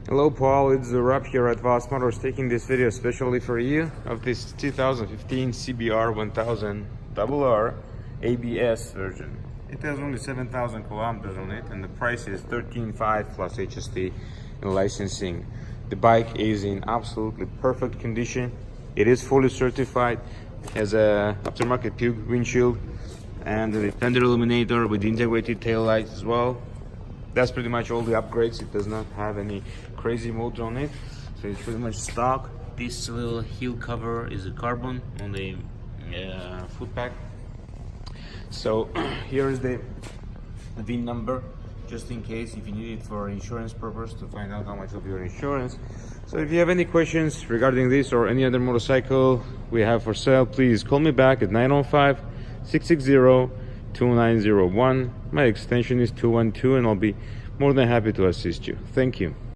Hello Paul, it's the Rap here at Vast Motors, taking this video especially for you of this 2015 CBR1000RR ABS version. It has only 7,000 kilometers on it and the price is 13,500 plus HST and licensing. The bike is in absolutely perfect condition. It is fully certified, has a aftermarket Pug windshield and a fender illuminator with integrated tail lights as well. That's pretty much all the upgrades. It does not have any crazy modes on it, so it's pretty much stock. This little heel cover is a carbon on the foot pack. So here is the VIN number, just in case if you need it for insurance purpose to find out how much will be your insurance. So if you have any questions regarding this or any other motorcycle we have for sale, please call me back at 905-660-2901. My extension is 212 and I'll be more than happy to assist you. Thank you.